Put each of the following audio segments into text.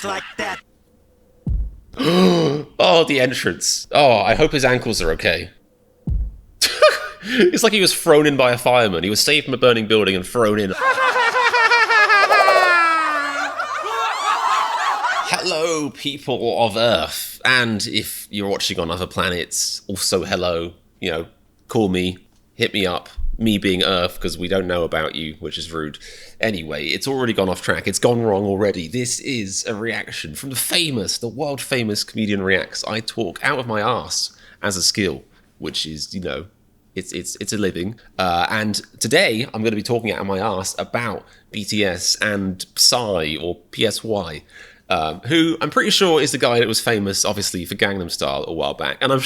like that. Oh, the entrance. Oh, I hope his ankles are okay. It's like he was thrown in by a fireman. He was saved from a burning building and thrown in. Hello, people of Earth. And if you're watching on other planets, also hello. You know, call me, hit me up. Me being Earth, because we don't know about you, which is rude. Anyway, it's already gone off track. It's gone wrong already. This is a reaction from the world famous comedian Reacts. I talk out of my arse as a skill, which is, you know, it's a living. And today I'm going to be talking out of my arse about BTS and PSY or PSY. Who I'm pretty sure is the guy that was famous, obviously, for Gangnam Style a while back, and I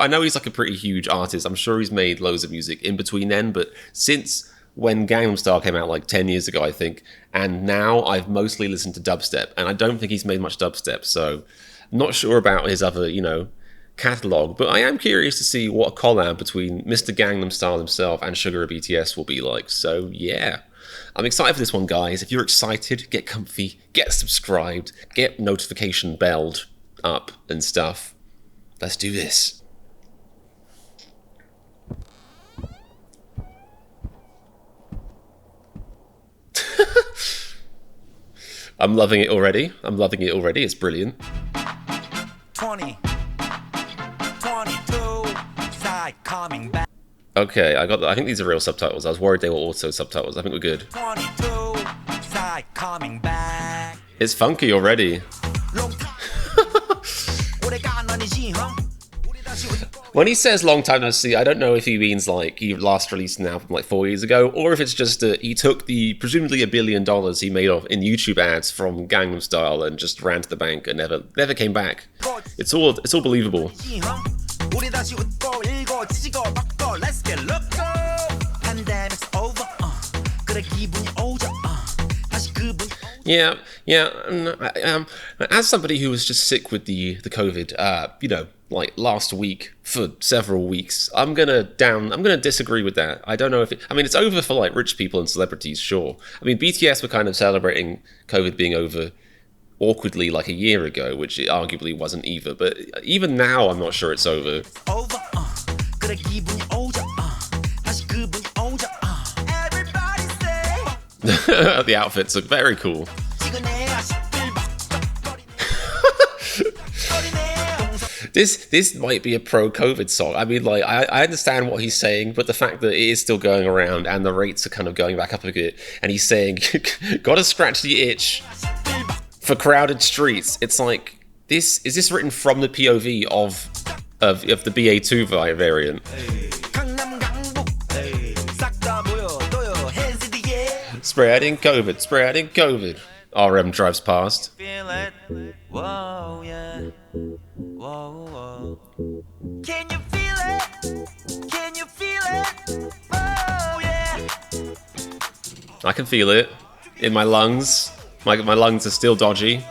know he's like a pretty huge artist. I'm sure he's made loads of music in between then, but since when Gangnam Style came out like 10 years ago, I think, and now I've mostly listened to dubstep, and I don't think he's made much dubstep, so not sure about his other, you know, catalogue, but I am curious to see what a collab between Mr. Gangnam Style himself and SUGA of BTS will be like. So yeah. I'm excited for this one, guys. If you're excited, get comfy, get subscribed, get notification belled up and stuff. Let's do this. I'm loving it already. It's brilliant. 20, 22, side coming back. Okay, I think these are real subtitles. I was worried they were auto subtitles. I think we're good. 22, side coming back. It's funky already. When he says long time no see, I don't know if he means like he last released an album like 4 years ago, or if it's just he took the presumably $1 billion he made off in YouTube ads from Gangnam Style and just ran to the bank and never came back. It's all believable. Yeah. As somebody who was just sick with the COVID, you know, like last week for several weeks, I'm gonna disagree with that. I don't know if I mean, it's over for like rich people and celebrities, sure. I mean, BTS were kind of celebrating COVID being over awkwardly like a year ago, which it arguably wasn't either. But even now, I'm not sure it's over. The outfits look very cool. This might be a pro-COVID song. I mean, like, I understand what he's saying, but the fact that it is still going around and the rates are kind of going back up a bit, and he's saying, gotta scratch the itch for crowded streets. It's like, is this written from the POV of the BA2 variant? Spreading COVID. RM drives past. Whoa, yeah. Whoa. Can you feel it? Can you feel it? Oh, yeah. I can feel it in my lungs. My lungs are still dodgy.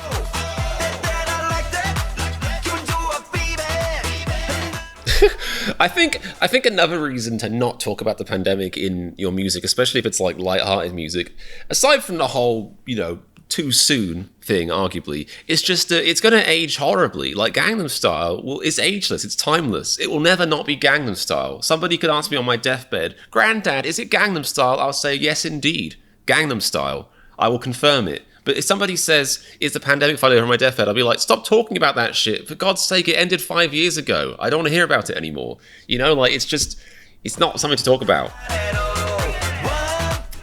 I think another reason to not talk about the pandemic in your music, especially if it's like light-hearted music, aside from the whole, you know, too soon thing, arguably, is just that it's going to age horribly. Like Gangnam Style, well, it's ageless, it's timeless. It will never not be Gangnam Style. Somebody could ask me on my deathbed, Granddad, is it Gangnam Style? I'll say, yes, indeed, Gangnam Style. I will confirm it. But if somebody says, is the pandemic finally on my deathbed, I'll be like, stop talking about that shit. For God's sake, it ended 5 years ago. I don't want to hear about it anymore. You know, like, it's not something to talk about.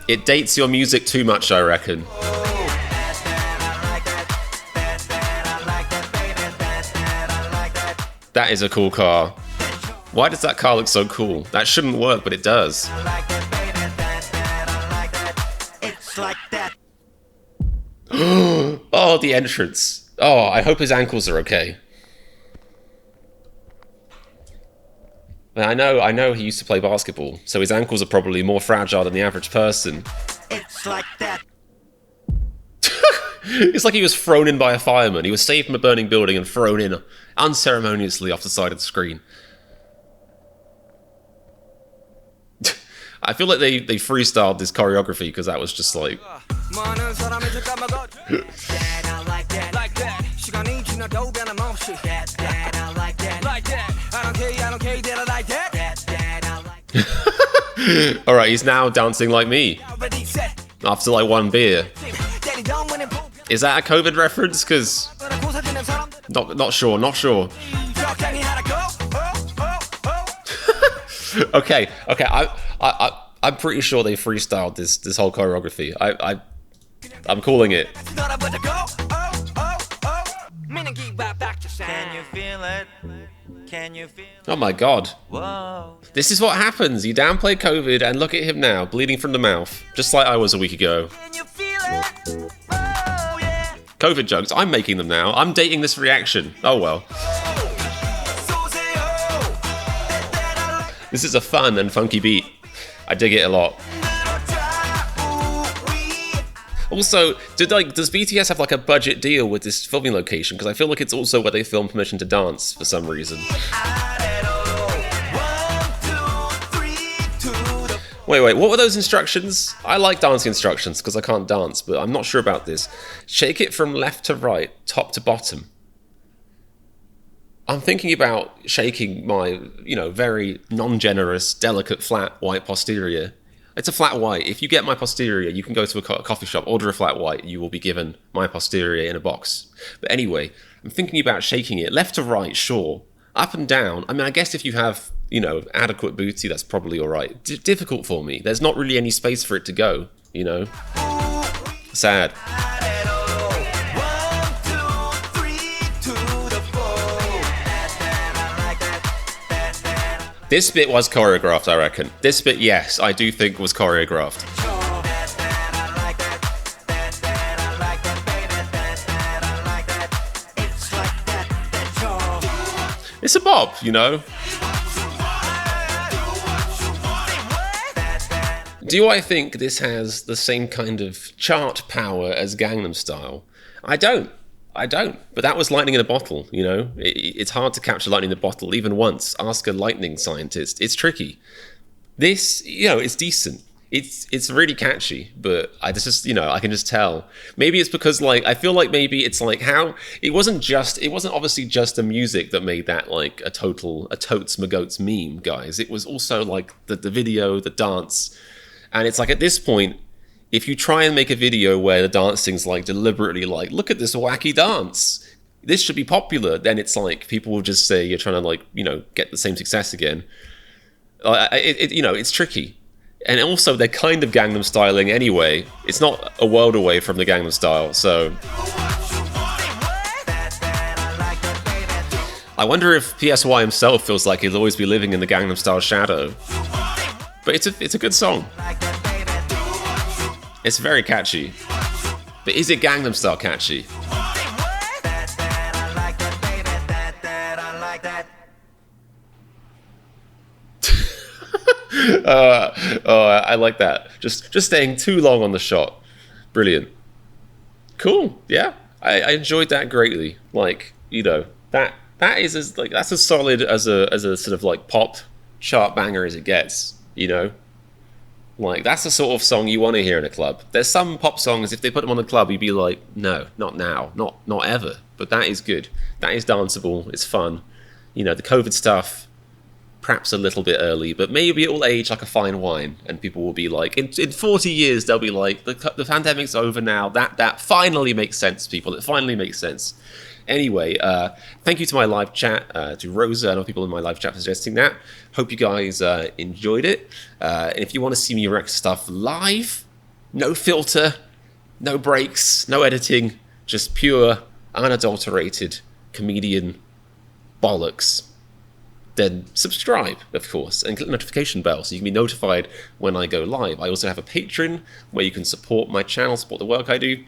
It dates your music too much, I reckon. That is a cool car. Why does that car look so cool? That shouldn't work, but it does. It's like that. Oh, the entrance. Oh, I hope his ankles are okay. I know he used to play basketball, so his ankles are probably more fragile than the average person. It's like that. It's like he was thrown in by a fireman. He was saved from a burning building and thrown in unceremoniously off the side of the screen. I feel like they freestyled this choreography because that was just like... 변화도 변함없이 that I like that like that I don't care that I like that I like that. All right, he's now dancing like me after like one beer. Is that a COVID reference? Because not sure. Okay. I'm pretty sure they freestyled this whole choreography. I'm calling it. Can you feel it? Can you feel it? Oh my god. Whoa. This is what happens. You downplay COVID and look at him now, bleeding from the mouth, just like I was a week ago. Can you feel it? Oh, yeah. COVID jokes, I'm making them now. I'm dating this reaction. Oh well. This is a fun and funky beat. I dig it a lot. Also, does BTS have like a budget deal with this filming location? Because I feel like it's also where they filmed Permission to Dance for some reason. Wait, what were those instructions? I like dancing instructions because I can't dance, but I'm not sure about this. Shake it from left to right, top to bottom. I'm thinking about shaking my, very non-generous, delicate, flat white posterior. It's a flat white. If you get my posterior, you can go to a coffee shop, order a flat white, you will be given my posterior in a box. But anyway, I'm thinking about shaking it left to right, sure. Up and down. I mean, I guess if you have, adequate booty, that's probably all right. Difficult for me. There's not really any space for it to go, Sad. This bit was choreographed, I reckon. This bit, yes, I do think was choreographed. It's a bop, Do I think this has the same kind of chart power as Gangnam Style? I don't. But that was lightning in a bottle, It's hard to capture lightning in a bottle, even once. Ask a lightning scientist. It's tricky. This, it's decent. It's really catchy, but I can just tell. Maybe it's because, I feel like maybe it's how... It wasn't obviously just the music that made that, a totes magotes meme, guys. It was also, the video, the dance. And it's at this point... If you try and make a video where the dancing's deliberately look at this wacky dance, this should be popular, then it's people will just say you're trying to get the same success again. It's tricky. And also they're kind of Gangnam styling anyway. It's not a world away from the Gangnam Style, so... I wonder if PSY himself feels like he'll always be living in the Gangnam Style shadow. But it's a good song. It's very catchy. But is it Gangnam Style catchy? I like that. Just staying too long on the shot. Brilliant. Cool. Yeah. I enjoyed that greatly. That is that's as solid as a sort of pop chart banger as it gets, That's the sort of song you want to hear in a club. There's some pop songs, if they put them on the club, you'd be like, no, not now, not ever. But that is good. That is danceable. It's fun. The COVID stuff, perhaps a little bit early, but maybe it will age like a fine wine, and people will be like, in 40 years, they'll be like, the pandemic's over now. That finally makes sense, people. It finally makes sense. Anyway, thank you to my live chat, to Rosa and other people in my live chat for suggesting that. Hope you guys enjoyed it. And if you want to see me react to stuff live, no filter, no breaks, no editing, just pure, unadulterated comedian bollocks, then subscribe, of course, and click the notification bell so you can be notified when I go live. I also have a Patreon where you can support my channel, support the work I do,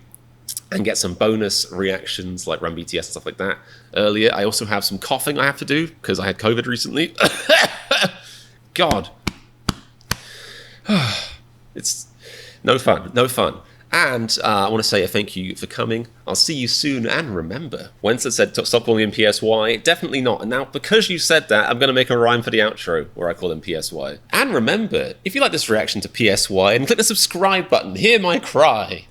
and get some bonus reactions like Run BTS and stuff like that earlier. I also have some coughing I have to do because I had COVID recently. God. It's no fun. And I want to say a thank you for coming. I'll see you soon. And remember, Wensa said stop calling him PSY. Definitely not. And now, because you said that, I'm going to make a rhyme for the outro where I call him PSY. And remember, if you like this reaction to PSY, and click the subscribe button, hear my cry.